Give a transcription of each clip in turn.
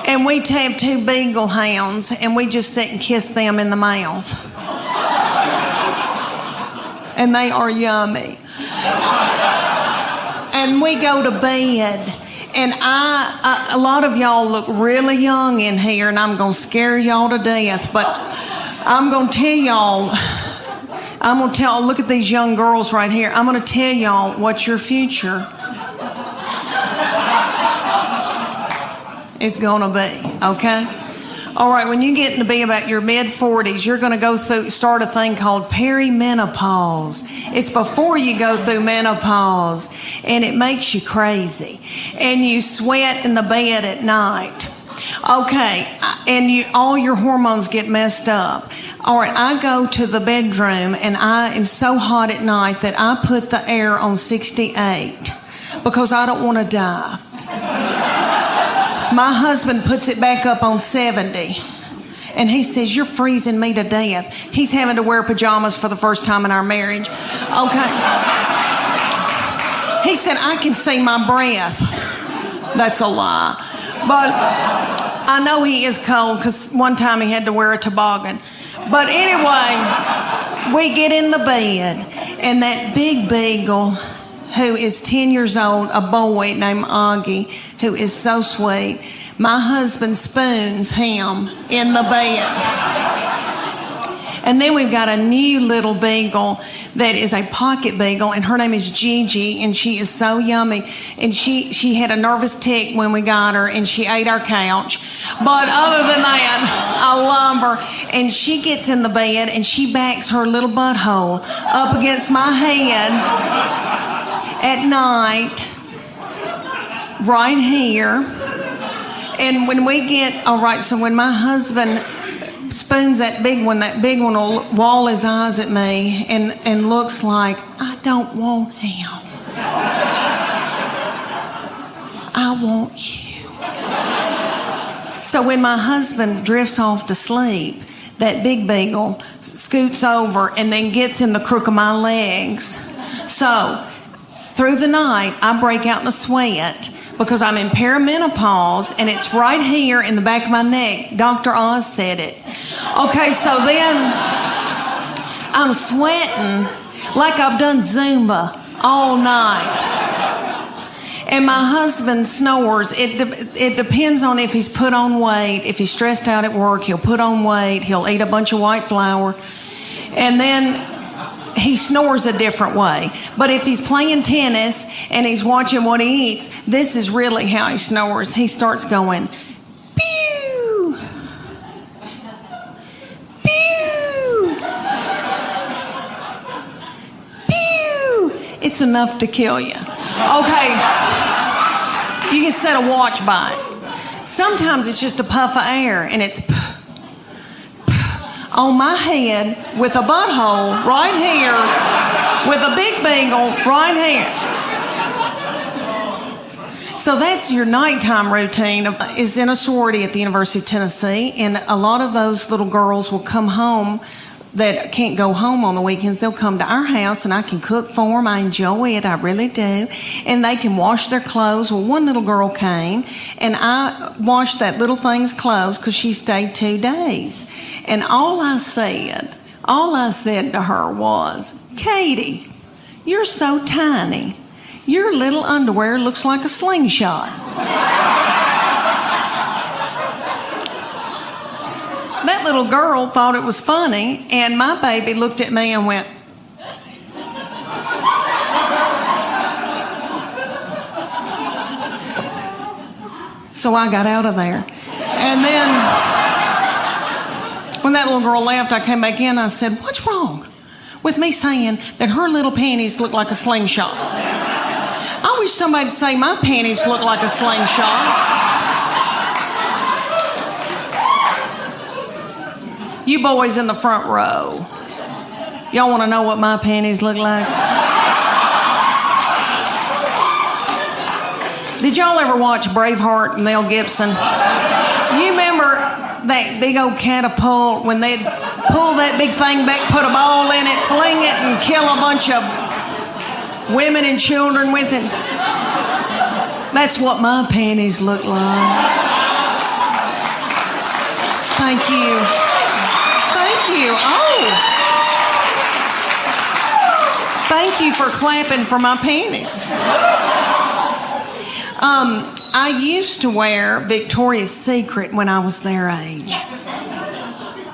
And we have 2 beagle hounds, and we just sit and kiss them in the mouth. And they are yummy. And we go to bed, and a lot of y'all look really young in here, and I'm going to scare y'all to death, but I'm going to tell y'all, look at these young girls right here. I'm going to tell y'all what your future is going to be, okay? All right, when you get to be about your mid-40s, you're going to start a thing called perimenopause. It's before you go through menopause, and it makes you crazy. And you sweat in the bed at night. Okay, and all your hormones get messed up. All right, I go to the bedroom, and I am so hot at night that I put the air on 68 because I don't want to die. My husband puts it back up on 70. And he says, you're freezing me to death. He's having to wear pajamas for the first time in our marriage. Okay. He said, I can see my breath. That's a lie. But I know he is cold because one time he had to wear a toboggan. But anyway, we get in the bed, and that big beagle, who is 10 years old, a boy named Augie, who is so sweet. My husband spoons him in the bed. And then we've got a new little beagle that is a pocket beagle, and her name is Gigi, and she is so yummy. And she had a nervous tick when we got her, and she ate our couch. But other than that, I love her. And she gets in the bed, and she backs her little butthole up against my head at night, right here. And when we get, all right, so when my husband spoons that big one will wall his eyes at me and looks like, I don't want him. I want you. So when my husband drifts off to sleep, that big beagle scoots over and then gets in the crook of my legs. So through the night, I break out in a sweat because I'm in perimenopause, and it's right here in the back of my neck. Dr. Oz said it. Okay, so then I'm sweating like I've done Zumba all night. And my husband snores. It depends on if he's put on weight. If he's stressed out at work, he'll put on weight. He'll eat a bunch of white flour. And then he snores a different way. But if he's playing tennis and he's watching what he eats, this is really how he snores. He starts going, pew, pew, pew. It's enough to kill you. Okay. You can set a watch by it. Sometimes it's just a puff of air, and it's on my head with a butthole right here, with a big beagle right here. So that's your nighttime routine. Is in a sorority at the University of Tennessee, and a lot of those little girls will come home that can't go home on the weekends. They'll come to our house, and I can cook for them. I enjoy it. I really do. And they can wash their clothes. Well, one little girl came, and I washed that little thing's clothes because she stayed 2 days. And all I said to her was, Katie, you're so tiny. Your little underwear looks like a slingshot. That little girl thought it was funny, and my baby looked at me and went, so I got out of there. And then when that little girl left, I came back in. I said, what's wrong with me saying that her little panties look like a slingshot? I wish somebody'd say my panties look like a slingshot. You boys in the front row, y'all want to know what my panties look like? Did y'all ever watch Braveheart and Mel Gibson? You remember that big old catapult when they'd pull that big thing back, put a ball in it, fling it, and kill a bunch of women and children with it? That's what my panties look like. Thank you. Thank you. Oh. Thank you for clapping for my panties. I used to wear Victoria's Secret when I was their age,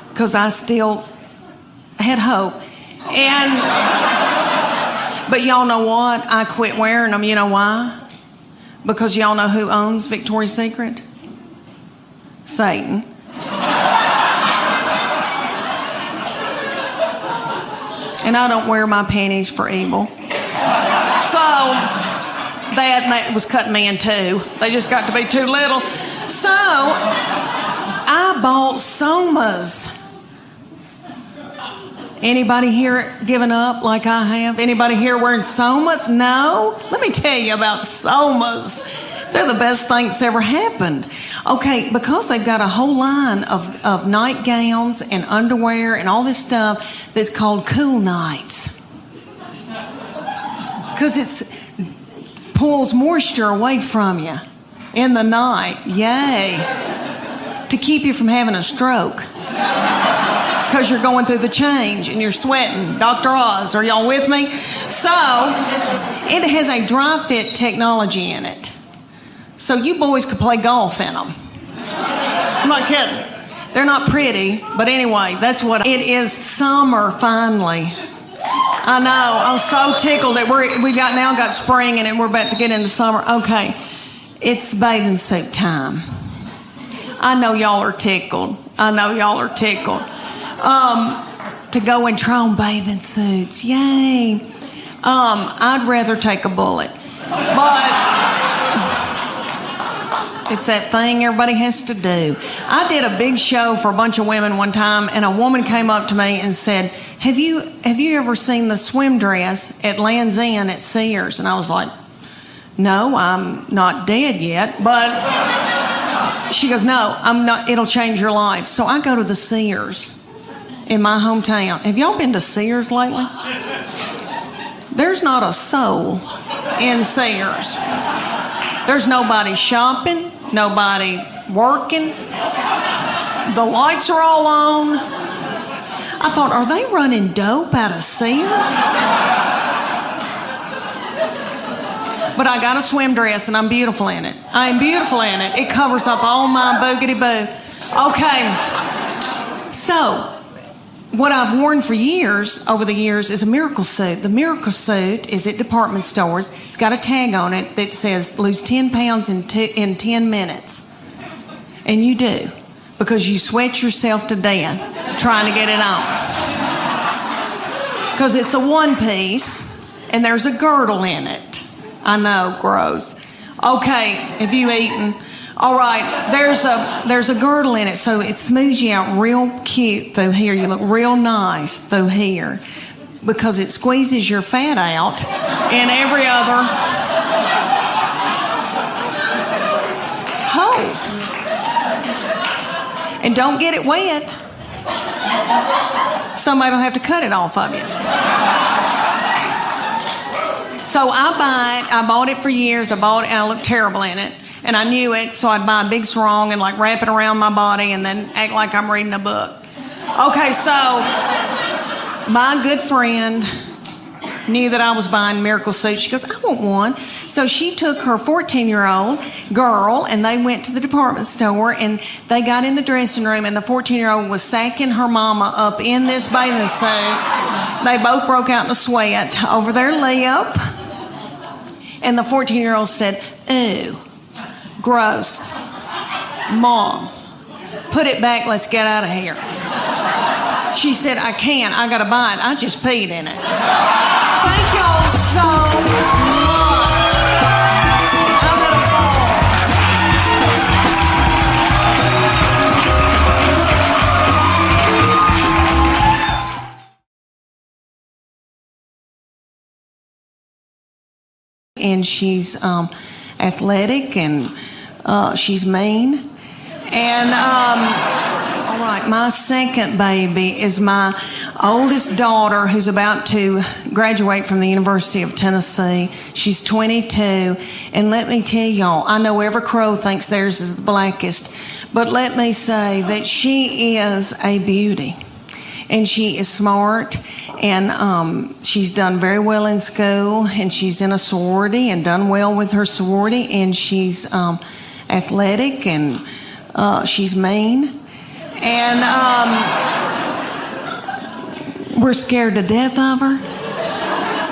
because I still had hope. But y'all know what? I quit wearing them. You know why? Because y'all know who owns Victoria's Secret? Satan. And I don't wear my panties for evil. So that was cutting me in two. They just got to be too little. So I bought Somas. Anybody here giving up like I have? Anybody here wearing Somas? No? Let me tell you about Somas. They're the best thing that's ever happened. Okay, because they've got a whole line of nightgowns and underwear and all this stuff that's called Cool Nights. Because it pulls moisture away from you in the night. Yay. To keep you from having a stroke. Because you're going through the change and you're sweating. Dr. Oz, are y'all with me? So, it has a dry fit technology in it. So you boys could play golf in them. I'm not kidding. They're not pretty, but anyway, that's what it is. Summer, finally. I know. I'm so tickled that we got spring and we're about to get into summer. Okay, it's bathing suit time. I know y'all are tickled. To go and try on bathing suits. Yay. I'd rather take a bullet. But it's that thing everybody has to do. I did a big show for a bunch of women one time, and a woman came up to me and said, have you ever seen the swim dress at Land's End at Sears? And I was like, no, I'm not dead yet. But she goes, no, I'm not. It'll change your life. So I go to the Sears in my hometown. Have y'all been to Sears lately? There's not a soul in Sears. There's nobody shopping, nobody working. The lights are all on. I thought, are they running dope out of Sears? But I got a swim dress and I'm beautiful in it. I am beautiful in it. It covers up all my boogity-boo. Okay, so what I've worn for years, over the years, is a miracle suit. The miracle suit is at department stores. It's got a tag on it that says lose 10 pounds in 10 minutes. And you do, because you sweat yourself to death trying to get it on. Because it's a one piece and there's a girdle in it. I know, gross. Okay, have you eaten? All right, there's a girdle in it, so it smooths you out real cute through here. You look real nice through here because it squeezes your fat out and every other hole. And don't get it wet. Somebody will have to cut it off of you. So I bought it for years. I bought it and I looked terrible in it. And I knew it, so I'd buy a big sarong and like wrap it around my body and then act like I'm reading a book. Okay, so my good friend knew that I was buying miracle suits. She goes, I want one. So she took her 14-year-old girl and they went to the department store and they got in the dressing room and the 14-year-old was sacking her mama up in this bathing suit. They both broke out in a sweat over their lip. And the 14-year-old said, ooh. Gross. Mom, put it back. Let's get out of here. She said, I can't. I got to buy it. I just peed in it. Thank y'all so much. I'm going to fall. And she's athletic and she's mean. And all right, my second baby is my oldest daughter, who's about to graduate from the University of Tennessee. She's 22. And let me tell y'all, I know every crow thinks theirs is the blackest, but let me say that she is a beauty. And she is smart, and she's done very well in school, and she's in a sorority and done well with her sorority, and she's athletic, and she's mean. And we're scared to death of her.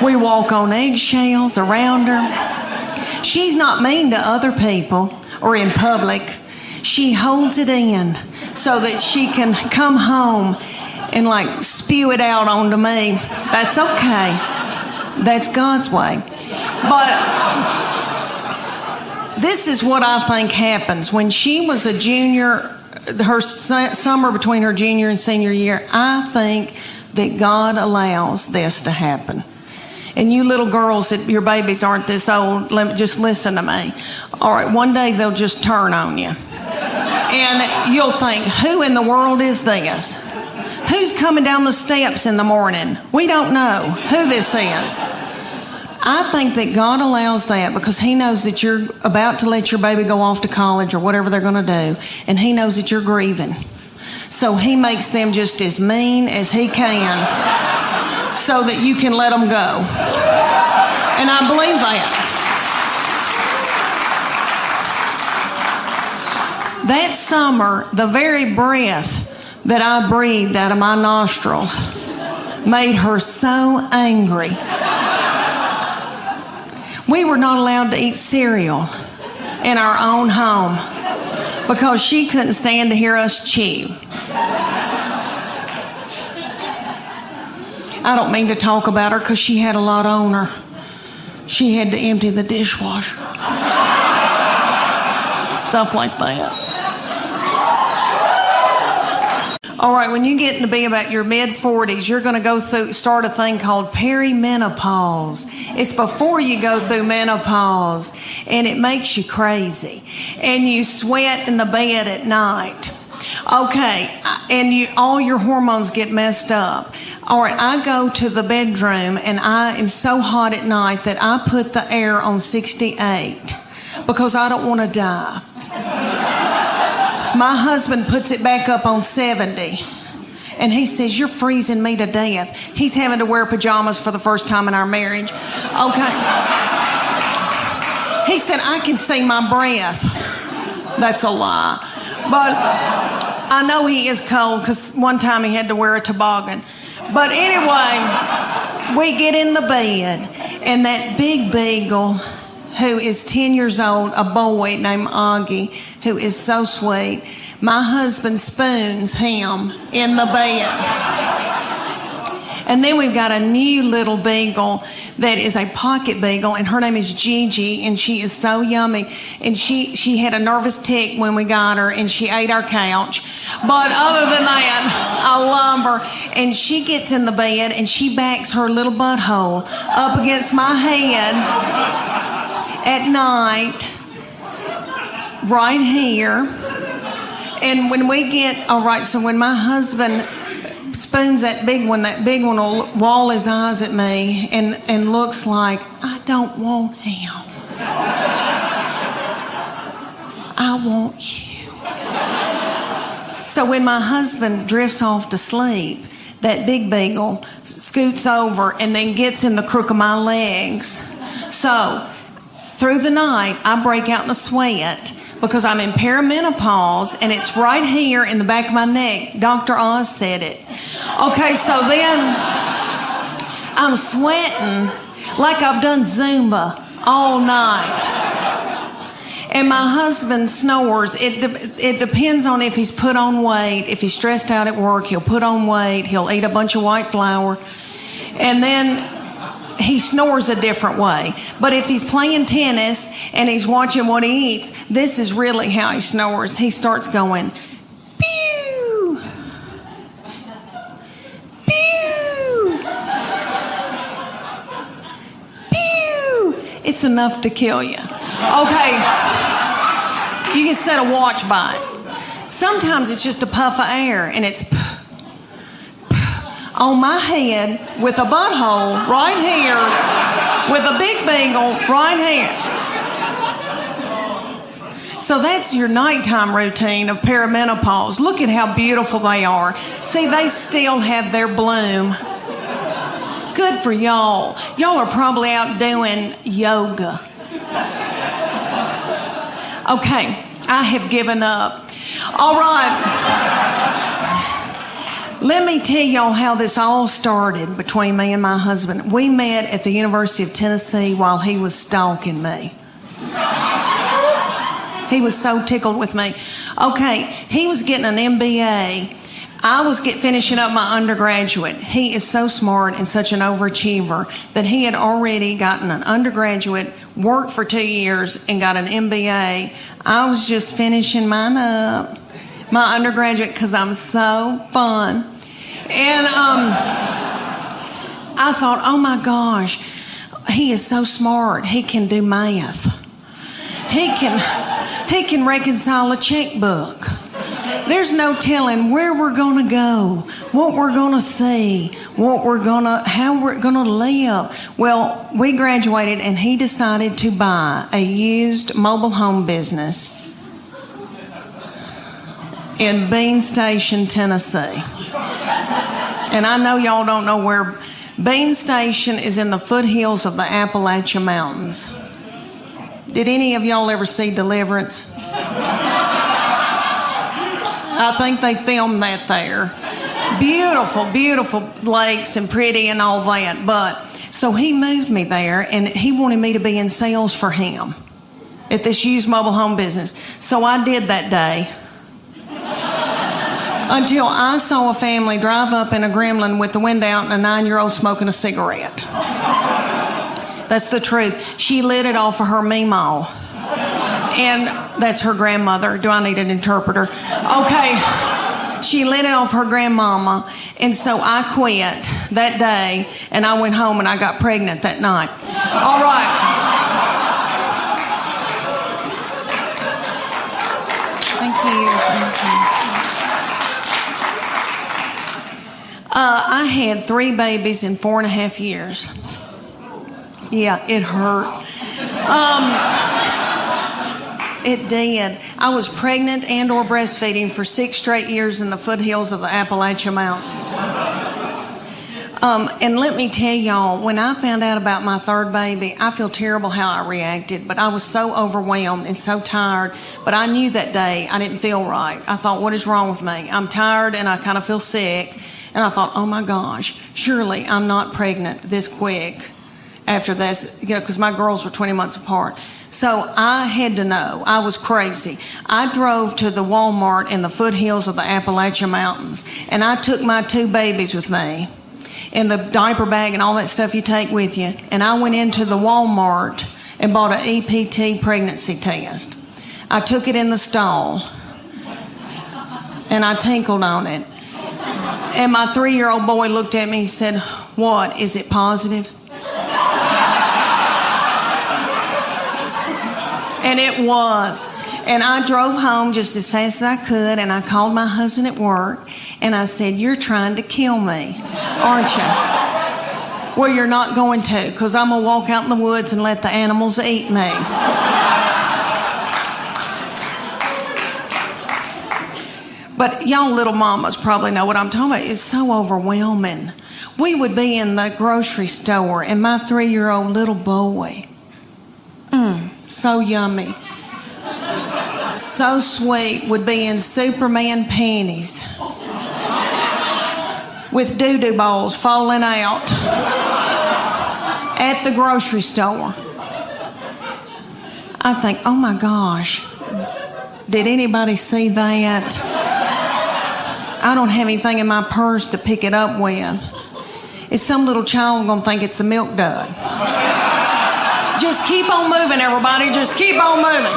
We walk on eggshells around her. She's not mean to other people or in public. She holds it in so that she can come home and like spew it out onto me. That's okay. That's God's way. But this is what I think happens. When she was a junior, her summer between her junior and senior year, I think that God allows this to happen. And you little girls, that your babies aren't this old, just listen to me. All right, one day they'll just turn on you. And you'll think, who in the world is this? Who's coming down the steps in the morning? We don't know who this is. I think that God allows that because He knows that you're about to let your baby go off to college or whatever they're going to do, and He knows that you're grieving. So He makes them just as mean as He can so that you can let them go. And I believe that. That summer, the very breath that I breathed out of my nostrils made her so angry. We were not allowed to eat cereal in our own home because she couldn't stand to hear us chew. I don't mean to talk about her because she had a lot on her. She had to empty the dishwasher. Stuff like that. All right, when you get to be about your mid-40s, you're going to start a thing called perimenopause. It's before you go through menopause, and it makes you crazy. And you sweat in the bed at night. Okay, and all your hormones get messed up. All right, I go to the bedroom, and I am so hot at night that I put the air on 68 because I don't want to die. My husband puts it back up on 70. And he says, you're freezing me to death. He's having to wear pajamas for the first time in our marriage. Okay. He said, I can see my breath. That's a lie. But I know he is cold because one time he had to wear a toboggan. But anyway, we get in the bed, and that big beagle, who is 10 years old, a boy named Augie, who is so sweet. My husband spoons him in the bed. And then we've got a new little beagle that is a pocket beagle, and her name is Gigi, and she is so yummy. And she had a nervous tick when we got her, and she ate our couch. But other than that, I love her. And she gets in the bed, and she backs her little butthole up against my head at night, right here. And when we get, all right, so when my husband spoons that big one will wall his eyes at me and looks like, I don't want him. I want you. So when my husband drifts off to sleep, that big beagle scoots over and then gets in the crook of my legs. So through the night, I break out in a sweat because I'm in perimenopause, and it's right here in the back of my neck. Dr. Oz said it. Okay, so then I'm sweating like I've done Zumba all night. And my husband snores. It depends on if he's put on weight. If he's stressed out at work, he'll put on weight. He'll eat a bunch of white flour. And then he snores a different way. But if he's playing tennis and he's watching what he eats, this is really how he snores. He starts going, pew, pew, pew. It's enough to kill you. Okay, you can set a watch by it. Sometimes it's just a puff of air, and it's on my head with a butthole right here, with a big beagle right here. So that's your nighttime routine of perimenopause. Look at how beautiful they are. See, they still have their bloom. Good for y'all. Y'all are probably out doing yoga. Okay, I have given up. All right. Let me tell y'all how this all started between me and my husband. We met at the University of Tennessee while he was stalking me. He was so tickled with me. Okay, he was getting an MBA. I was finishing up my undergraduate. He is so smart and such an overachiever that he had already gotten an undergraduate, worked for 2 years, and got an MBA. I was just finishing mine up, my undergraduate, because I'm so fun. And I thought, oh my gosh, he is so smart. He can do math. He can reconcile a checkbook. There's no telling where we're going to go, what we're going to see, how we're going to live. Well, we graduated and he decided to buy a used mobile home business in Bean Station, Tennessee. And I know y'all don't know where Bean Station is, in the foothills of the Appalachian Mountains. Did any of y'all ever see Deliverance? I think they filmed that there. Beautiful, beautiful lakes and pretty and all that. But so he moved me there and he wanted me to be in sales for him at this used mobile home business. So I did that day until I saw a family drive up in a Gremlin with the window out and a 9-year-old smoking a cigarette. That's the truth. She lit it off of her Meemaw. And that's her grandmother. Do I need an interpreter? Okay. She lit it off her grandmama. And so I quit that day and I went home and I got pregnant that night. All right. Thank you. I had 3 babies in 4.5 years. Yeah, it hurt. It did. I was pregnant and or breastfeeding for 6 straight years in the foothills of the Appalachian Mountains. And let me tell y'all, when I found out about my 3rd baby, I feel terrible how I reacted, but I was so overwhelmed and so tired. But I knew that day I didn't feel right. I thought, what is wrong with me? I'm tired and I kind of feel sick. And I thought, oh my gosh, surely I'm not pregnant this quick after this, because my girls were 20 months apart. So I had to know. I was crazy. I drove to the Walmart in the foothills of the Appalachian Mountains, and I took my 2 babies with me in the diaper bag and all that stuff you take with you, and I went into the Walmart and bought an EPT pregnancy test. I took it in the stall, and I tinkled on it. And my 3-year-old boy looked at me and said, "What, is it positive?" And it was. And I drove home just as fast as I could, and I called my husband at work, and I said, "You're trying to kill me, aren't you?" "Well, you're not going to, because I'm going to walk out in the woods and let the animals eat me." But y'all little mamas probably know what I'm talking about. It's so overwhelming. We would be in the grocery store, and my 3-year-old little boy, so yummy, so sweet, would be in Superman panties with doo-doo balls falling out at the grocery store. I think, oh my gosh, did anybody see that? I don't have anything in my purse to pick it up with. Is some little child going to think it's a milk dud? Just keep on moving, everybody. Just keep on moving.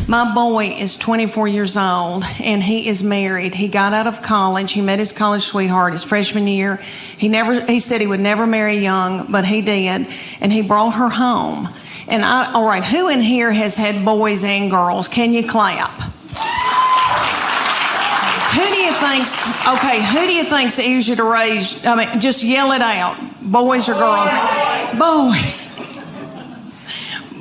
My boy is 24 years old, and he is married. He got out of college. He met his college sweetheart his freshman year. He said he would never marry young, but he did, and he brought her home. And all right, who in here has had boys and girls? Can you clap? Who do you think's easier to raise? I mean, just yell it out. Boys or girls?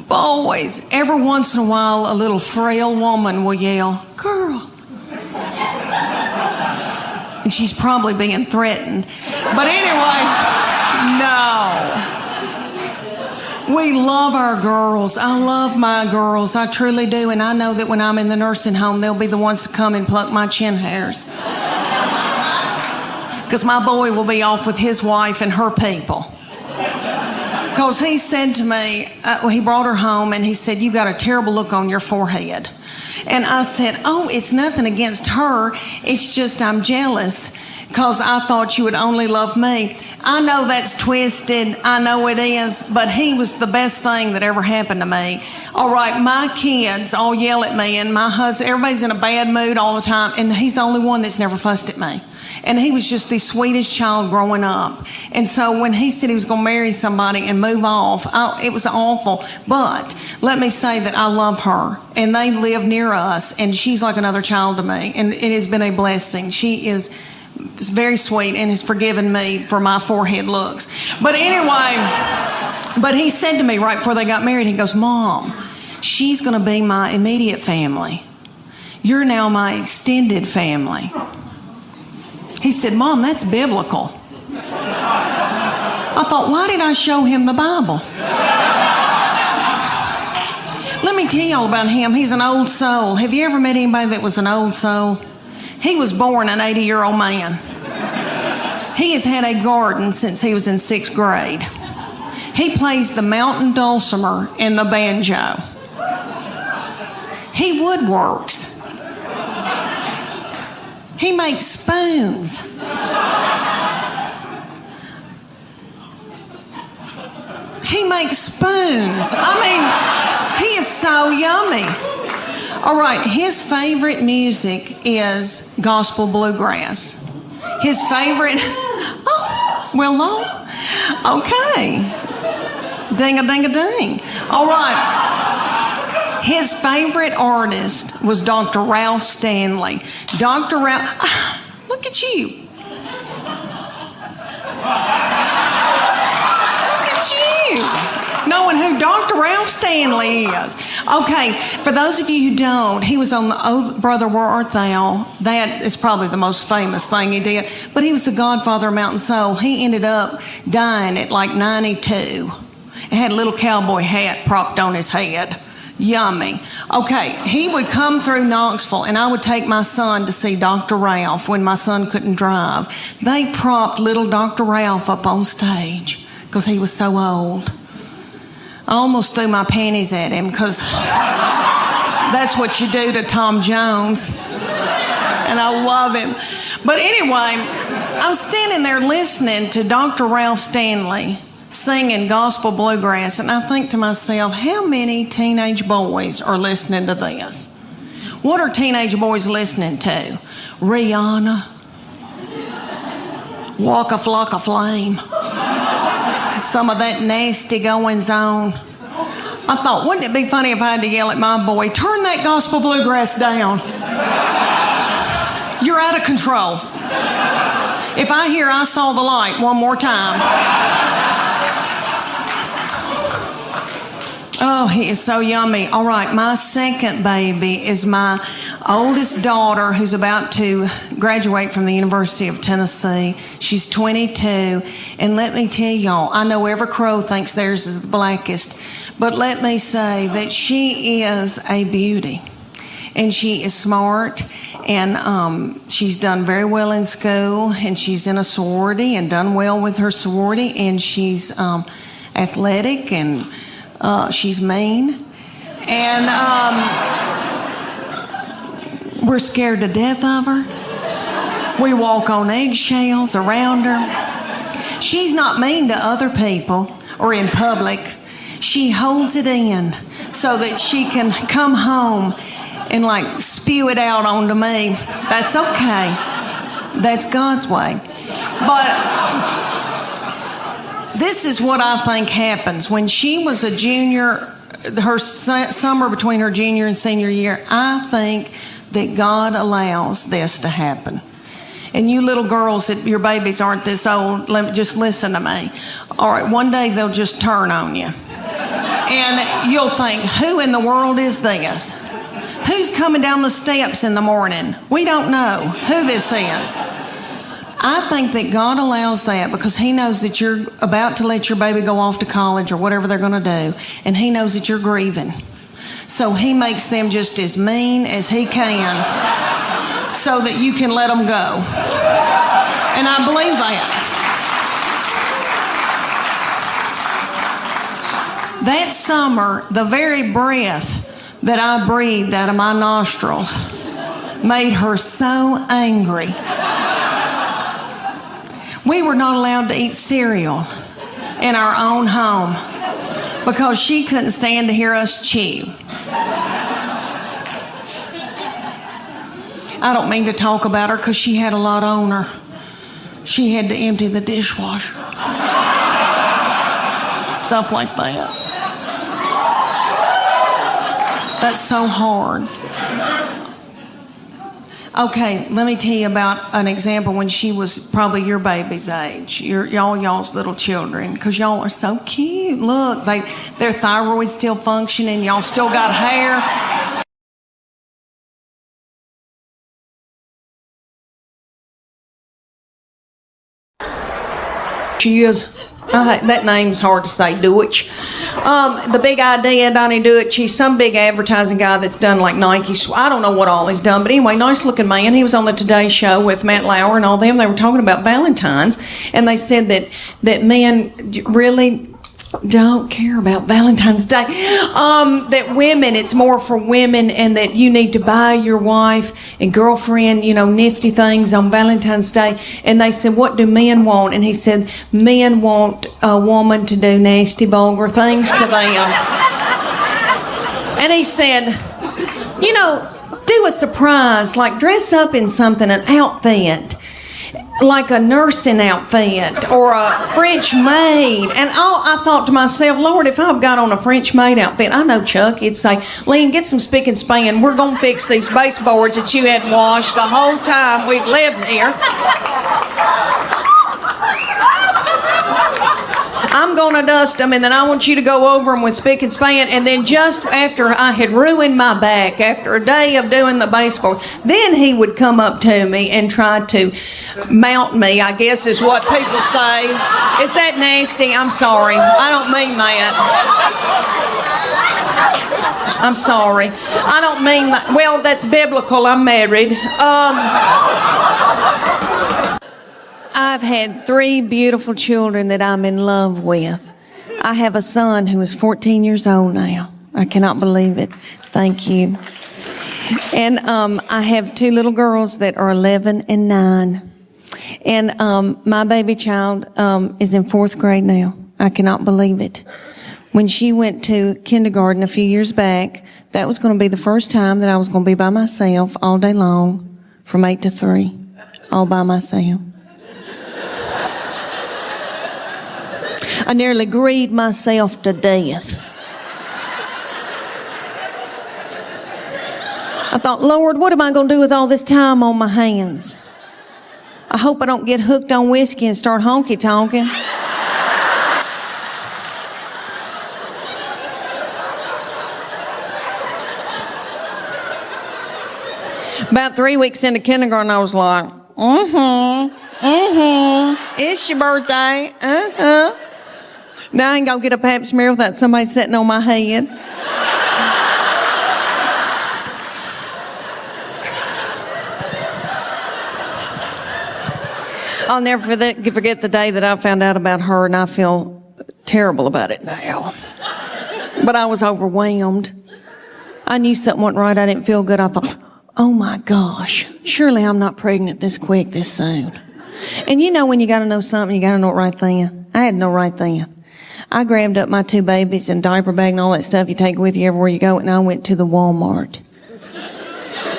Boys. Every once in a while, a little frail woman will yell, girl. And she's probably being threatened. But anyway, no. We love our girls. I love my girls. I truly do. And I know that when I'm in the nursing home, they'll be the ones to come and pluck my chin hairs. Because my boy will be off with his wife and her people. Because he said to me, he brought her home and he said, you got a terrible look on your forehead. And I said, oh, it's nothing against her. It's just I'm jealous because I thought you would only love me. I know that's twisted. I know it is. But he was the best thing that ever happened to me. All right, my kids all yell at me and my husband, everybody's in a bad mood all the time. And he's the only one that's never fussed at me. And he was just the sweetest child growing up. And so when he said he was going to marry somebody and move off, it was awful. But let me say that I love her. And they live near us. And she's like another child to me. And it has been a blessing. She is very sweet and has forgiven me for my forehead looks. But anyway, but he said to me right before they got married, he goes, Mom, she's going to be my immediate family. You're now my extended family. He said, Mom, that's biblical. I thought, why did I show him the Bible? Let me tell y'all about him. He's an old soul. Have you ever met anybody that was an old soul? He was born an 80-year-old man. He has had a garden since he was in 6th grade. He plays the mountain dulcimer and the banjo. He woodworks. He makes spoons. He makes spoons. I mean, he is so yummy. All right, his favorite music is gospel bluegrass. His favorite, okay. Ding-a-ding-a-ding. All right. His favorite artist was Dr. Ralph Stanley. Dr. Ralph, look at you. Look at you. Knowing who Dr. Ralph Stanley is. Okay, for those of you who don't, he was on the Oh Brother Where Art Thou. That is probably the most famous thing he did. But he was the godfather of Mountain Soul. He ended up dying at like 92. He had a little cowboy hat propped on his head. Yummy. Okay, he would come through Knoxville and I would take my son to see Dr. Ralph when my son couldn't drive. They propped little Dr. Ralph up on stage because he was so old. I almost threw my panties at him because that's what you do to Tom Jones. And I love him. But anyway, I was standing there listening to Dr. Ralph Stanley singing gospel bluegrass, and I think to myself, how many teenage boys are listening to this? What are teenage boys listening to? Rihanna, Walk a Flock of Flame, some of that nasty goings on. I thought, wouldn't it be funny if I had to yell at my boy, turn that gospel bluegrass down. You're out of control. If I hear I Saw the Light one more time. Oh, he is so yummy. All right, my second baby is my oldest daughter who's about to graduate from the University of Tennessee. She's 22. And let me tell y'all, I know every crow thinks theirs is the blackest. But let me say that she is a beauty. And she is smart. And she's done very well in school. And she's in a sorority and done well with her sorority. And she's athletic and she's mean. And we're scared to death of her. We walk on eggshells around her. She's not mean to other people or in public. She holds it in so that she can come home and like spew it out onto me. That's okay. That's God's way. But this is what I think happens. When she was a junior, her summer between her junior and senior year, I think that God allows this to happen. And you little girls that your babies aren't this old, just listen to me. All right, one day they'll just turn on you. And you'll think, who in the world is this? Who's coming down the steps in the morning? We don't know who this is. I think that God allows that because He knows that you're about to let your baby go off to college or whatever they're going to do. And He knows that you're grieving. So He makes them just as mean as He can so that you can let them go. And I believe that. That summer, the very breath that I breathed out of my nostrils made her so angry. We were not allowed to eat cereal in our own home because she couldn't stand to hear us chew. I don't mean to talk about her because she had a lot on her. She had to empty the dishwasher. Stuff like that. That's so hard. Okay, let me tell you about an example when she was probably your baby's age, y'all's little children, because y'all are so cute. Look, their thyroid's still functioning. Y'all still got hair. She is. That name's hard to say, Deutsch. The big idea, Donnie Deutsch, he's some big advertising guy that's done like Nike. I don't know what all he's done, but anyway, nice looking man. He was on the Today Show with Matt Lauer and all them. They were talking about Valentine's, and they said that men really don't care about Valentine's Day. That women, it's more for women, and that you need to buy your wife and girlfriend, nifty things on Valentine's Day. And they said, what do men want? And he said, men want a woman to do nasty, vulgar things to them. And he said, do a surprise, like dress up in something, an outfit, like a nursing outfit or a French maid. And I thought to myself, Lord, if I've got on a French maid outfit, I know Chuck, it'd say, Leanne, get some spick and span. We're going to fix these baseboards that you hadn't washed the whole time we've lived here. I'm going to dust them, and then I want you to go over them with spick and span. And then just after I had ruined my back, after a day of doing the baseboard, then he would come up to me and try to mount me, I guess is what people say. Is that nasty? I'm sorry. I don't mean that. I'm sorry. I don't mean that. Well, that's biblical. I'm married. I've had 3 beautiful children that I'm in love with. I have a son who is 14 years old now. I cannot believe it. Thank you. And I have 2 little girls that are 11 and 9. And my baby child is in 4th grade now. I cannot believe it. When she went to kindergarten a few years back, that was going to be the first time that I was going to be by myself all day long from 8 to 3, all by myself. I nearly grieved myself to death. I thought, Lord, what am I going to do with all this time on my hands? I hope I don't get hooked on whiskey and start honky-tonking. About 3 weeks into kindergarten, I was like, it's your birthday, Now I ain't gonna get a pap smear without somebody sitting on my head. I'll never forget the day that I found out about her, and I feel terrible about it now. But I was overwhelmed. I knew something wasn't right. I didn't feel good. I thought, oh my gosh, surely I'm not pregnant this quick, this soon. And when you gotta know something, you gotta know it right then. I had no right then. I grabbed up my 2 babies and diaper bag and all that stuff you take with you everywhere you go, and I went to the Walmart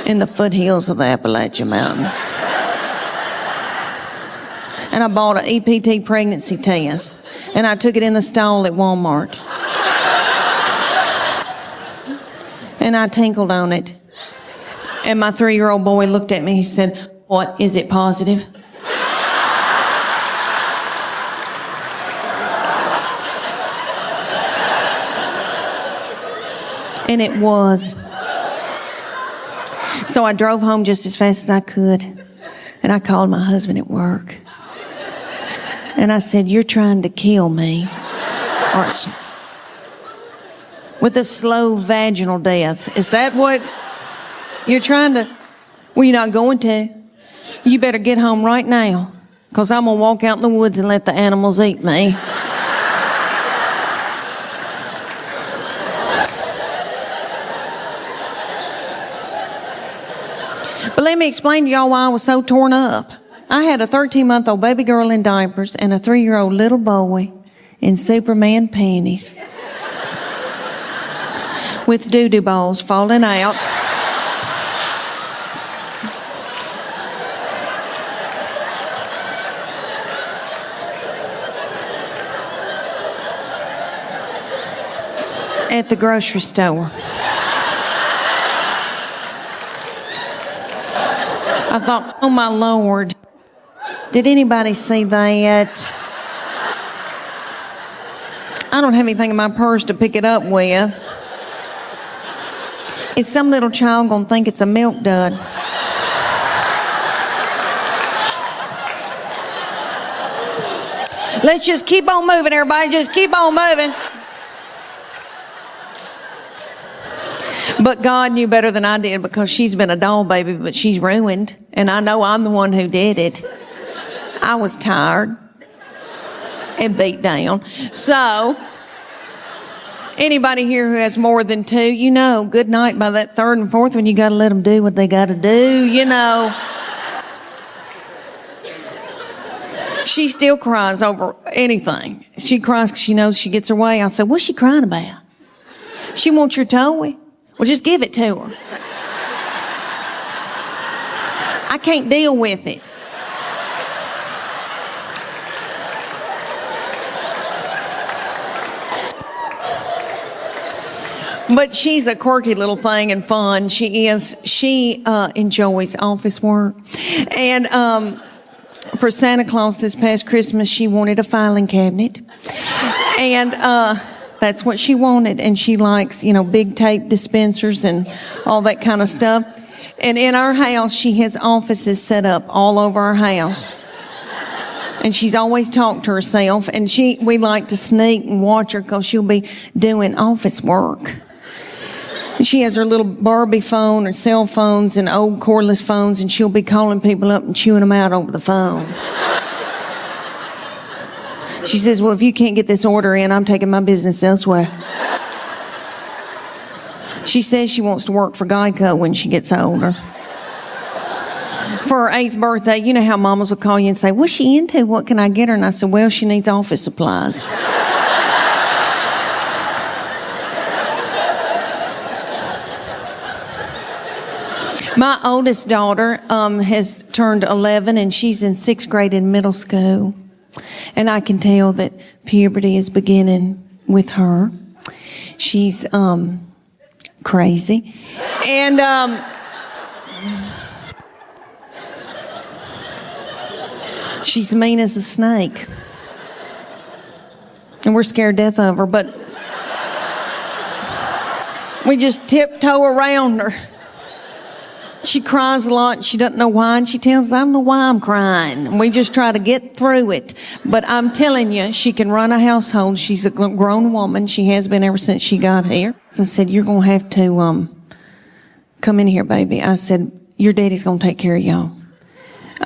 in the foothills of the Appalachian Mountains. And I bought an EPT pregnancy test, and I took it in the stall at Walmart. And I tinkled on it. And my 3-year-old boy looked at me. He said, "What, is it positive?" And it was. So I drove home just as fast as I could. And I called my husband at work. And I said, "You're trying to kill me, aren't you? With a slow vaginal death. Is that what you're trying to?" "Well, you're not going to. You better get home right now, because I'm going to walk out in the woods and let the animals eat me." But let me explain to y'all why I was so torn up. I had a 13-month-old baby girl in diapers and a 3-year-old little boy in Superman panties with doo-doo balls falling out. At the grocery store. I thought, oh my Lord, did anybody see that? I don't have anything in my purse to pick it up with. Is some little child gonna think it's a milk dud? Let's just keep on moving, everybody. Just keep on moving. But God knew better than I did, because she's been a doll baby, but she's ruined. And I know I'm the one who did it. I was tired and beat down. So, anybody here who has more than 2, you know, good night by that 3rd and 4th one. You got to let them do what they got to do, you know. She still cries over anything. She cries because she knows she gets her way. I said, "What's she crying about?" "She wants your toy." "Well, just give it to her." "I can't deal with it." But she's a quirky little thing and fun. She is. She enjoys office work. And for Santa Claus this past Christmas, she wanted a filing cabinet. And that's what she wanted. And she likes, you know, big tape dispensers and all that kind of stuff. And in our house, she has offices set up all over our house. And she's always talked to herself. And we like to sneak and watch her, because she'll be doing office work. And she has her little Barbie phone or cell phones and old cordless phones, and she'll be calling people up and chewing them out over the phone. She says, "Well, if you can't get this order in, I'm taking my business elsewhere." She says she wants to work for Geico when she gets older. For her 8th birthday, you know how mamas will call you and say, "What's she into? What can I get her?" And I said, "Well, she needs office supplies." My oldest daughter has turned 11, and she's in 6th grade in middle school. And I can tell that puberty is beginning with her. She's crazy. And she's mean as a snake. And we're scared to death of her, but we just tiptoe around her. She cries a lot, and she doesn't know why, and she tells us, "I don't know why I'm crying." And we just try to get through it. But I'm telling you, she can run a household. She's a grown woman. She has been ever since she got here. So I said, "You're going to have to come in here, baby." I said, "Your daddy's going to take care of y'all.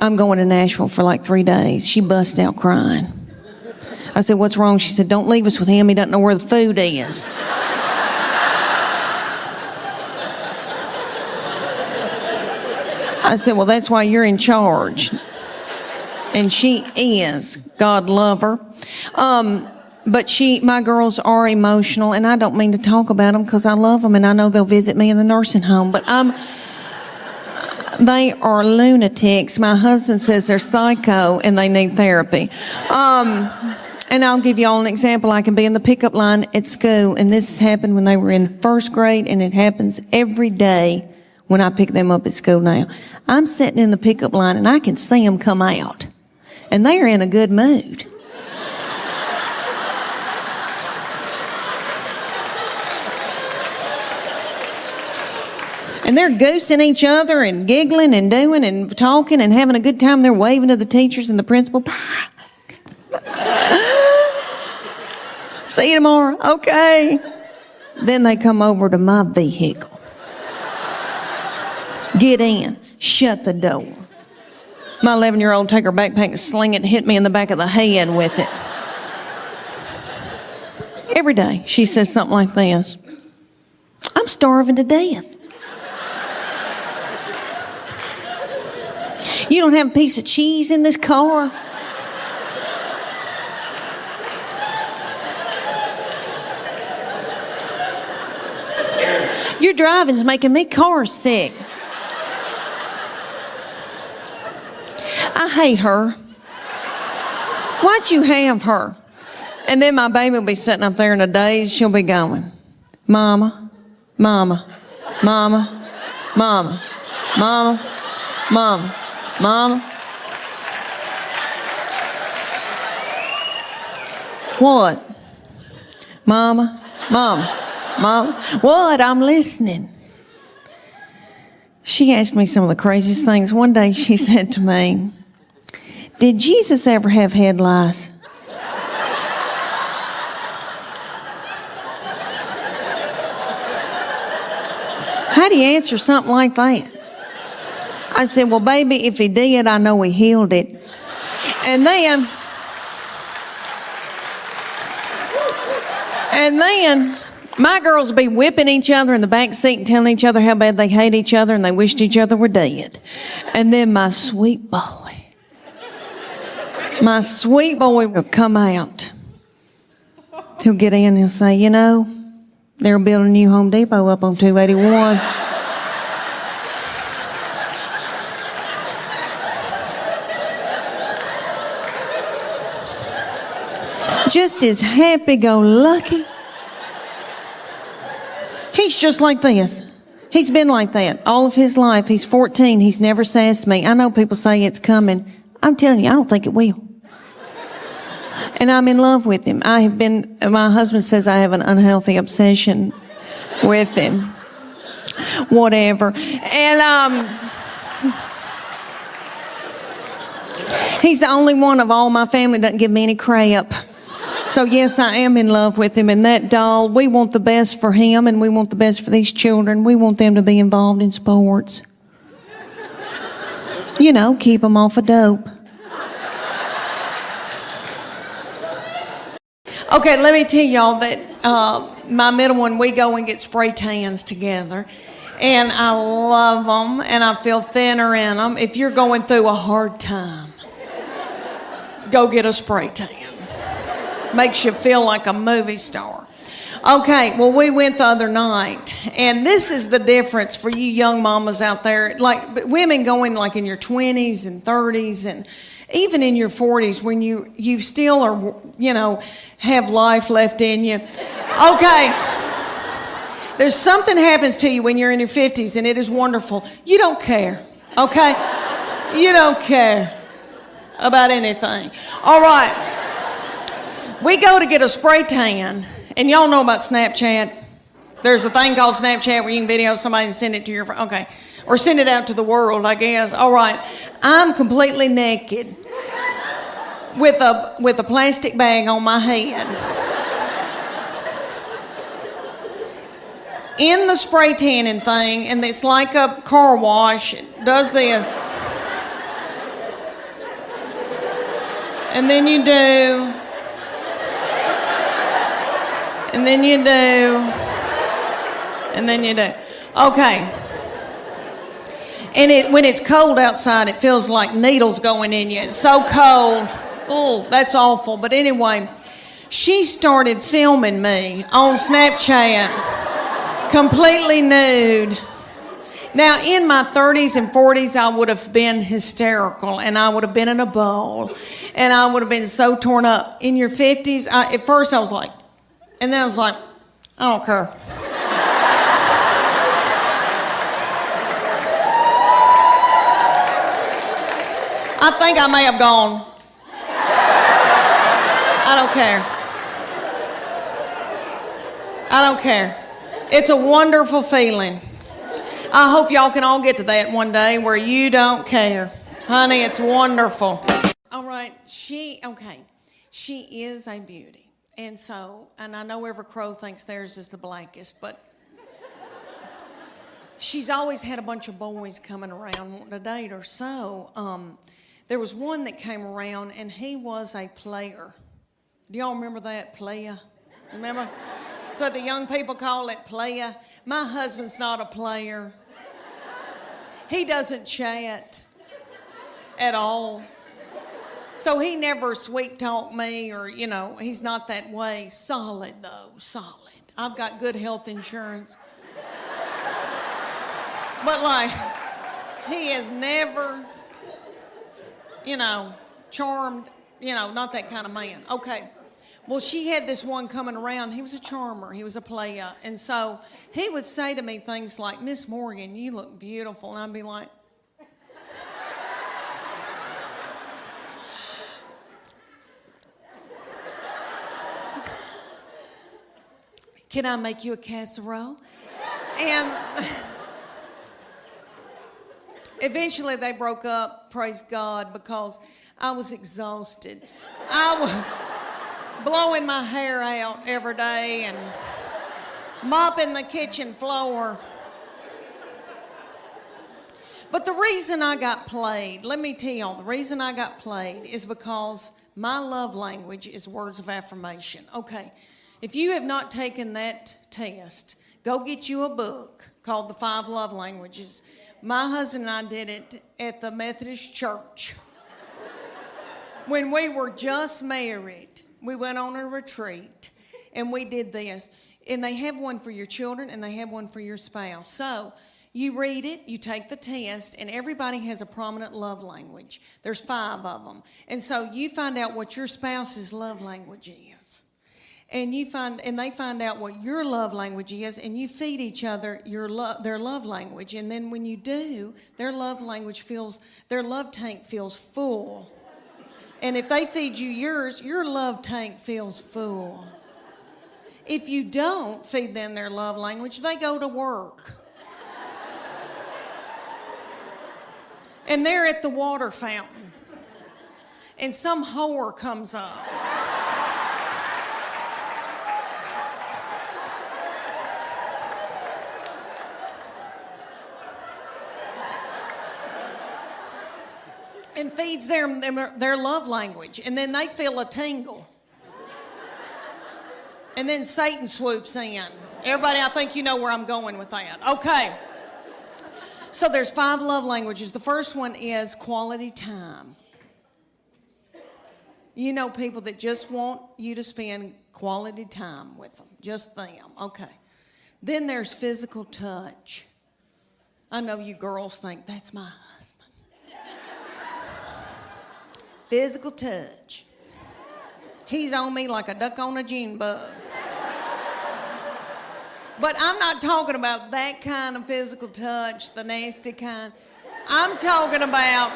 I'm going to Nashville for like 3 days." She bust out crying. I said, "What's wrong?" She said, "Don't leave us with him. He doesn't know where the food is." I said, "Well, that's why you're in charge." And she is. God love her. But my girls are emotional, and I don't mean to talk about them, because I love them, and I know they'll visit me in the nursing home. But they are lunatics. My husband says they're psycho, and they need therapy. And I'll give you all an example. I can be in the pickup line at school, and this has happened when they were in 1st grade, and it happens every day when I pick them up at school now. I'm sitting in the pickup line and I can see them come out. And they are in a good mood. And they're goosing each other and giggling and doing and talking and having a good time. They're waving to the teachers and the principal. See you tomorrow. Okay. Then they come over to my vehicle. Get in. Shut the door. My 11-year-old take her backpack and sling it and hit me in the back of the head with it. Every day she says something like this. I'm starving to death. You don't have a piece of cheese in this car? Your driving's making me car sick. I hate her. Why'd you have her? And then my baby will be sitting up there in a daze. She'll be going, Mama, Mama, Mama, Mama, Mama, Mama, Mama. What? Mama, Mama, Mama. What? I'm listening. She asked me some of the craziest things. One day she said to me, did Jesus ever have head lice? How do you answer something like that? I said, well, baby, if he did, I know he healed it. And then my girls would be whipping each other in the back seat and telling each other how bad they hate each other and they wished each other were dead. And then my sweet boy will come out. He'll get in and he'll say, you know, they're building a new Home Depot up on 281. Just as happy-go-lucky. He's just like this. He's been like that all of his life. He's 14. He's never sassed me. I know people say it's coming. I'm telling you, I don't think it will. And I'm in love with him. My husband says I have an unhealthy obsession with him. Whatever. And, he's the only one of all my family that doesn't give me any crap. So yes, I am in love with him. And that doll, we want the best for him and we want the best for these children. We want them to be involved in sports. You know, keep them off of dope. Okay, let me tell y'all that my middle one, we go and get spray tans together. And I love them and I feel thinner in them. If you're going through a hard time, go get a spray tan. Makes you feel like a movie star. Okay, well, we went the other night, and this is the difference for you young mamas out there, like women going like in your 20s and 30s and even in your 40s when you still are, you know, have life left in you. Okay, there's something happens to you when you're in your 50s, and it is wonderful. You don't care, okay? You don't care about anything. All right. We go to get a spray tan, and y'all know about Snapchat. There's a thing called Snapchat where you can video somebody and send it to your friend. Okay. Or send it out to the world, I guess. All right. I'm completely naked with a plastic bag on my head. In the spray tanning thing, and it's like a car wash. It does this. And then you do. And then you do. And then you do. Okay. And when it's cold outside, it feels like needles going in you. It's so cold. Oh, that's awful. But anyway, she started filming me on Snapchat, completely nude. Now, in my 30s and 40s, I would have been hysterical, and I would have been in a bowl, and I would have been so torn up. In your 50s, at first I was like, and then I was like, I don't care. I think I may have gone. I don't care. I don't care. It's a wonderful feeling. I hope y'all can all get to that one day where you don't care. Honey, it's wonderful. All right, she is a beauty. And I know every crow thinks theirs is the blackest, but she's always had a bunch of boys coming around wanting to date her. So there was one that came around, and he was a player. Do y'all remember that, player? Remember? So the young people call it player. My husband's not a player. He doesn't chat at all. So he never sweet talked me or, he's not that way. Solid, though, solid. I've got good health insurance. But, he is never, charmed, not that kind of man. Okay. Well, she had this one coming around. He was a charmer. He was a player. And so he would say to me things like, Miss Morgan, you look beautiful. And I'd be like, can I make you a casserole? And eventually they broke up, praise God, because I was exhausted. I was blowing my hair out every day and mopping the kitchen floor. But the reason I got played, let me tell y'all, the reason I got played is because my love language is words of affirmation. Okay, if you have not taken that test, go get you a book called The 5 Love Languages. My husband and I did it at the Methodist Church. When we were just married, we went on a retreat and we did this. And they have one for your children and they have one for your spouse. So you read it, you take the test, and everybody has a prominent love language. There's 5 of them. And so you find out what your spouse's love language is. And they find out what your love language is, and you feed each other their love language. And then when you do, their love tank feels full. And if they feed you yours, your love tank feels full. If you don't feed them their love language, they go to work. And they're at the water fountain. And some whore comes up. And feeds them their love language. And then they feel a tingle. And then Satan swoops in. Everybody, I think you know where I'm going with that. Okay. So there's 5 love languages. The first one is quality time. You know people that just want you to spend quality time with them. Just them. Okay. Then there's physical touch. I know you girls think, that's my husband. Physical touch. He's on me like a duck on a June bug. But I'm not talking about that kind of physical touch, the nasty kind. I'm talking about,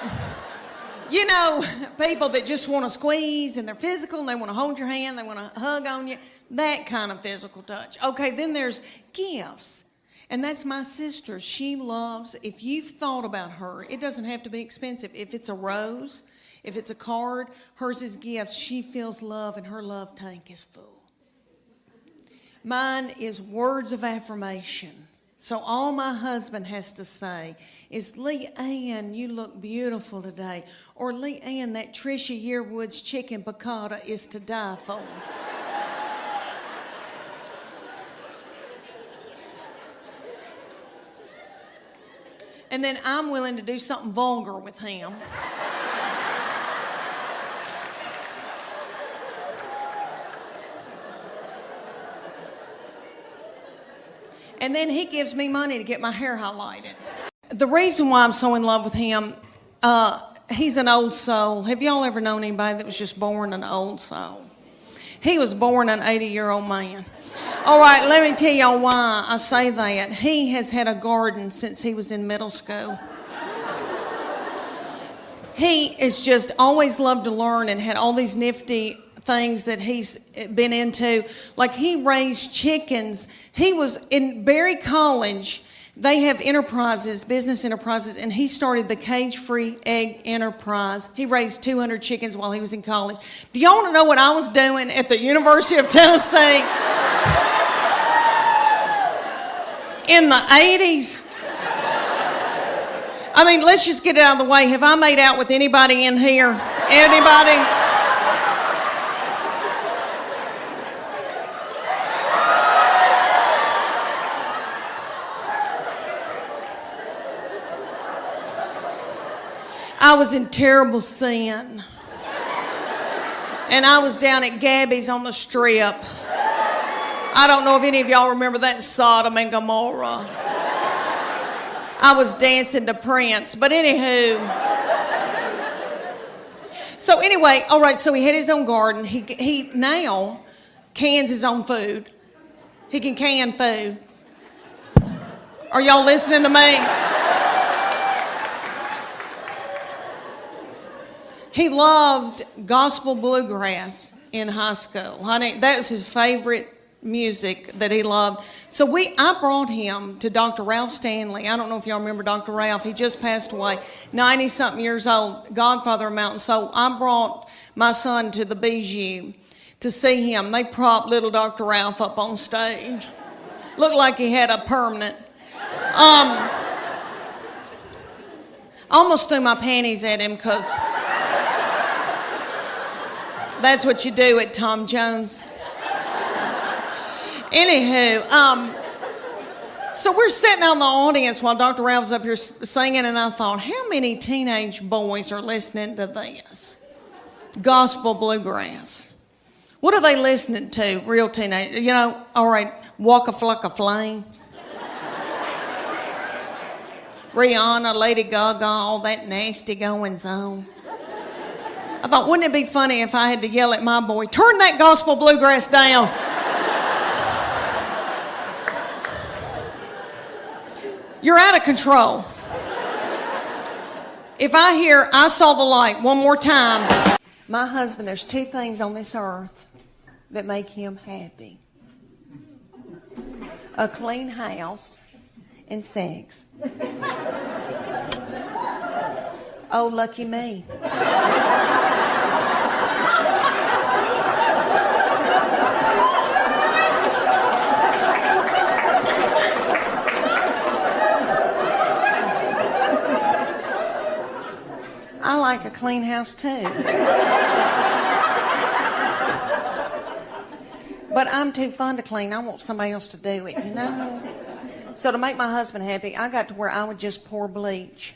people that just want to squeeze and they're physical and they want to hold your hand, they want to hug on you, that kind of physical touch. Okay, then there's gifts. And that's my sister. She loves, if you've thought about her, it doesn't have to be expensive. If it's a rose, if it's a card, hers is gifts. She feels love and her love tank is full. Mine is words of affirmation. So all my husband has to say is, Leanne, you look beautiful today. Or Leanne, that Trisha Yearwood's chicken piccata is to die for. And then I'm willing to do something vulgar with him. And then he gives me money to get my hair highlighted. The reason why I'm so in love with him, he's an old soul. Have y'all ever known anybody that was just born an old soul? He was born an 80-year-old man. All right, let me tell y'all why I say that. He has had a garden since he was in middle school. he is just always loved to learn and had all these nifty things that he's been into. Like he raised chickens. He was in Berry College. They have enterprises, business enterprises, and he started the cage-free egg enterprise. He raised 200 chickens while he was in college. Do y'all want to know what I was doing at the University of Tennessee in the 80s? I mean, let's just get it out of the way. Have I made out with anybody in here? Anybody? I was in terrible sin. And I was down at Gabby's on the Strip. I don't know if any of y'all remember that Sodom and Gomorrah. I was dancing to Prince, but anywho. So anyway, all right, so he had his own garden. He now cans his own food. He can can food. Are y'all listening to me? He loved gospel bluegrass in high school. Honey, that's his favorite music that he loved. So I brought him to Dr. Ralph Stanley. I don't know if y'all remember Dr. Ralph. He just passed away, 90-something years old, godfather of Mountain. So I brought my son to the Bijou to see him. They propped little Dr. Ralph up on stage. Looked like he had a permanent. Almost threw my panties at him because that's what you do at Tom Jones. Anywho, so we're sitting out in the audience while Dr. Ralph's up here singing, and I thought, how many teenage boys are listening to this? Gospel bluegrass. What are they listening to, real teenage? You know, all right, Waka Flocka Flame. Rihanna, Lady Gaga, all that nasty goings on. I thought, wouldn't it be funny if I had to yell at my boy, turn that gospel bluegrass down? You're out of control. If I hear, I saw the light one more time. My husband, there's two things on this earth that make him happy. A clean house and sex. Oh, lucky me. I like a clean house too. But I'm too fun to clean. I want somebody else to do it, you know? So to make my husband happy, I got to where I would just pour bleach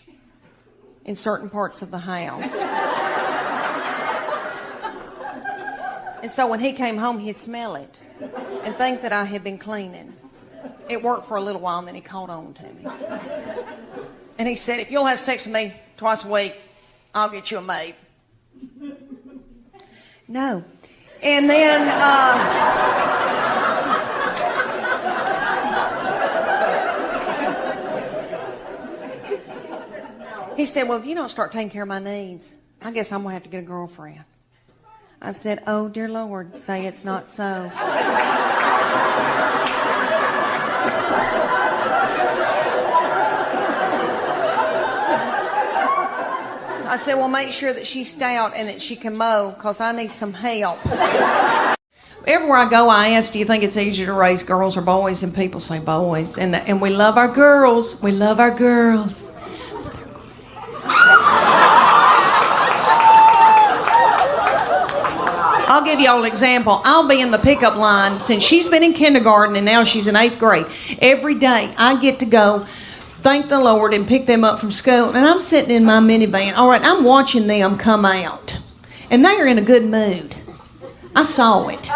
in certain parts of the house. And so when he came home, he'd smell it and think that I had been cleaning. It worked for a little while, and then he caught on to me. And he said, if you'll have sex with me twice a week, I'll get you a maid. No. And then, he said, well, if you don't start taking care of my needs, I guess I'm going to have to get a girlfriend. I said, oh, dear Lord, say it's not so. I said, well, make sure that she's stout and that she can mow, because I need some help. Everywhere I go, I ask, do you think it's easier to raise girls or boys? And people say boys. And we love our girls. We love our girls. I'll give y'all an example. I'll be in the pickup line since she's been in kindergarten and now she's in 8th grade. Every day I get to go thank the Lord and pick them up from school. And I'm sitting in my minivan. All right, I'm watching them come out. And they are in a good mood. I saw it.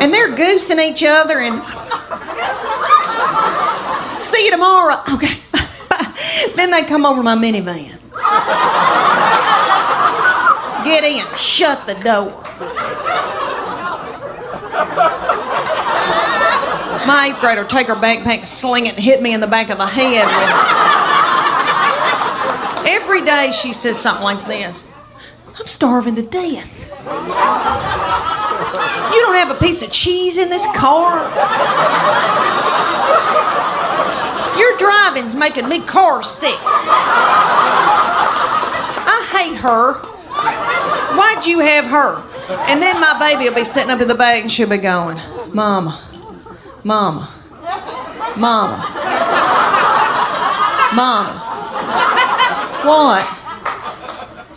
And they're goosing each other and see you tomorrow. Okay. Then they come over my minivan. Get in. Shut the door. My 8th grader take her backpack, sling it, and hit me in the back of the head with it. Every day she says something like this. I'm starving to death. You don't have a piece of cheese in this car? Your driving's making me car sick. I hate her. Why'd you have her? And then my baby will be sitting up in the back and she'll be going, Mama, Mama, Mama, Mama. What?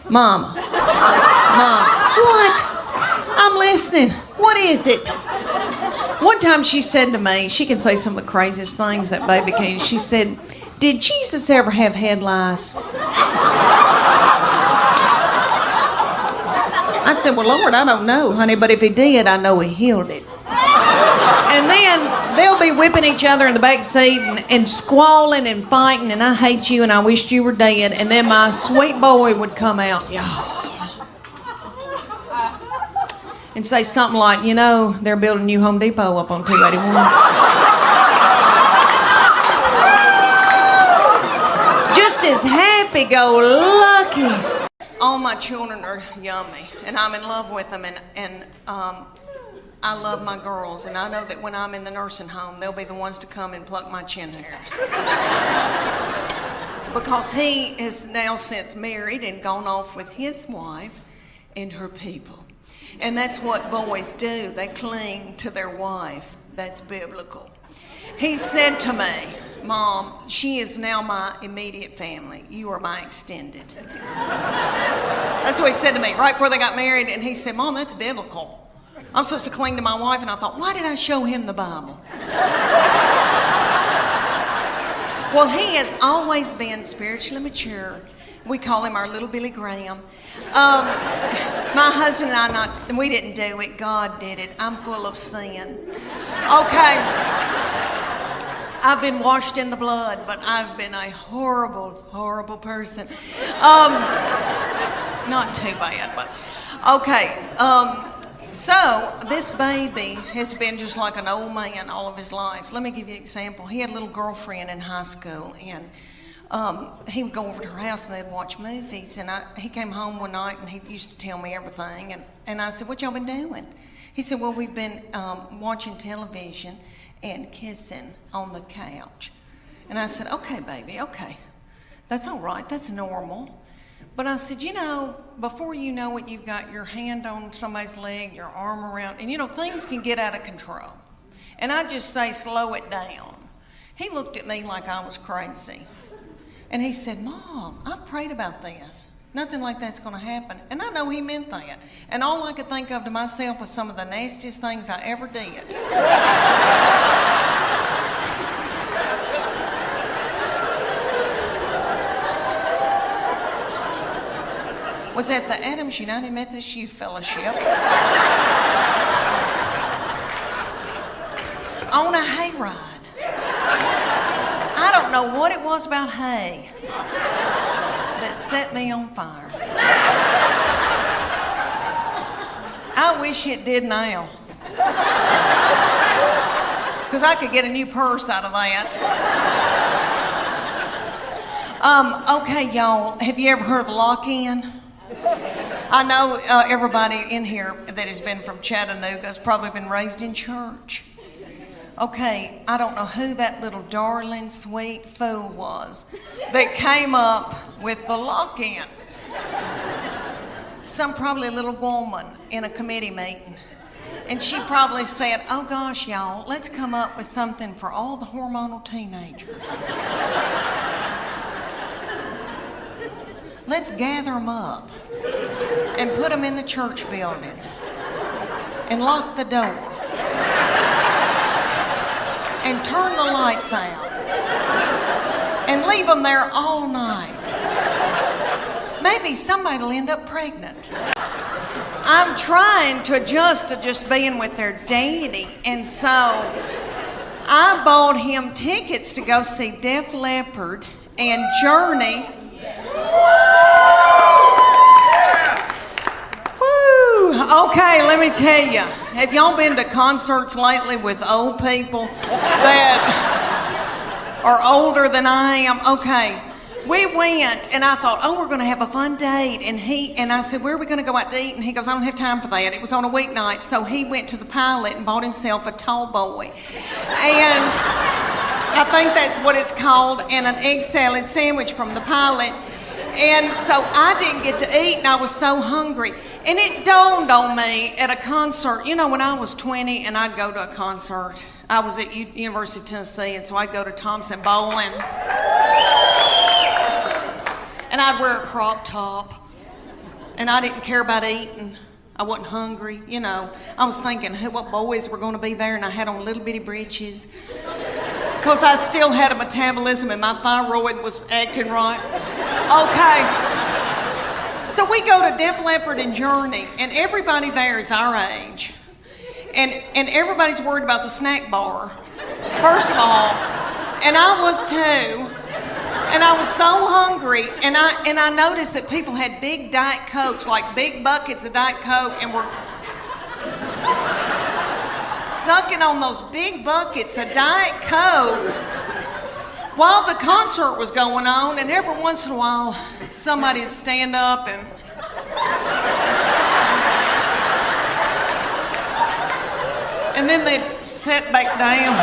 Mama, Mama. What? I'm listening. What is it? One time she said to me, she can say some of the craziest things, that baby can. She said, did Jesus ever have head lice? I said, well, Lord, I don't know, honey, but if he did, I know he healed it. And then they'll be whipping each other in the back seat and squalling and fighting, and I hate you and I wished you were dead. And then my sweet boy would come out, and say something like, you know, they're building a new Home Depot up on 281. Just as happy-go-lucky. All my children are yummy, and I'm in love with them, and I love my girls, and I know that when I'm in the nursing home, they'll be the ones to come and pluck my chin hairs. Because he is now since married and gone off with his wife and her people. And that's what boys do. They cling to their wife. That's biblical. He said to me, Mom, she is now my immediate family. You are my extended. That's what he said to me right before they got married. And he said, Mom, that's biblical. I'm supposed to cling to my wife. And I thought, why did I show him the Bible? Well, he has always been spiritually mature. We call him our little Billy Graham. My husband and I, we didn't do it. God did it. I'm full of sin. Okay. I've been washed in the blood, but I've been a horrible, horrible person. Not too bad, but okay. So this baby has been just like an old man all of his life. Let me give you an example. He had a little girlfriend in high school, and he would go over to her house and they'd watch movies. And he came home one night and he used to tell me everything. And I said, what y'all been doing? He said, well, we've been watching television and kissing on the couch. And I said, okay, baby, okay. That's all right. That's normal. But I said, you know, before you know it, you've got your hand on somebody's leg, your arm around, and you know, things can get out of control. And I just say, slow it down. He looked at me like I was crazy. And he said, Mom, I've prayed about this. Nothing like that's going to happen. And I know he meant that. And all I could think of to myself was some of the nastiest things I ever did. Was at the Adams United Methodist Youth Fellowship on a hayride. I don't know what it was about hay that set me on fire. I wish it did now, because I could get a new purse out of that. Okay, y'all, have you ever heard of lock-in? I know everybody in here that has been from Chattanooga has probably been raised in church. Okay, I don't know who that little darling, sweet fool was that came up with the lock-in. Probably a little woman in a committee meeting. And she probably said, oh gosh, y'all, let's come up with something for all the hormonal teenagers. Let's gather them up and put them in the church building and lock the door and turn the lights out and leave them there all night. Maybe somebody will end up pregnant. I'm trying to adjust to just being with their daddy, and so I bought him tickets to go see Def Leppard and Journey. Woo! Okay, let me tell you. Have y'all been to concerts lately with old people that are older than I am? Okay. We went, and I thought, oh, we're going to have a fun date. And I said, where are we going to go out to eat? And he goes, I don't have time for that. It was on a weeknight. So he went to the Pilot and bought himself a tall boy. And I think that's what it's called, and an egg salad sandwich from the Pilot. And so I didn't get to eat, and I was so hungry. And it dawned on me at a concert. You know, when I was 20 and I'd go to a concert, I was at University of Tennessee, and so I'd go to Thompson Bowling. And I'd wear a crop top. And I didn't care about eating. I wasn't hungry, you know. I was thinking what boys were going to be there, and I had on little bitty breeches. Because I still had a metabolism and my thyroid was acting right. Okay. So we go to Def Leppard and Journey, and everybody there is our age. And everybody's worried about the snack bar, first of all. And I was too. And I was so hungry, and I noticed that people had big Diet Cokes, like big buckets of Diet Coke, and were sucking on those big buckets of Diet Coke while the concert was going on. And every once in a while, somebody would stand up and then they'd sit back down.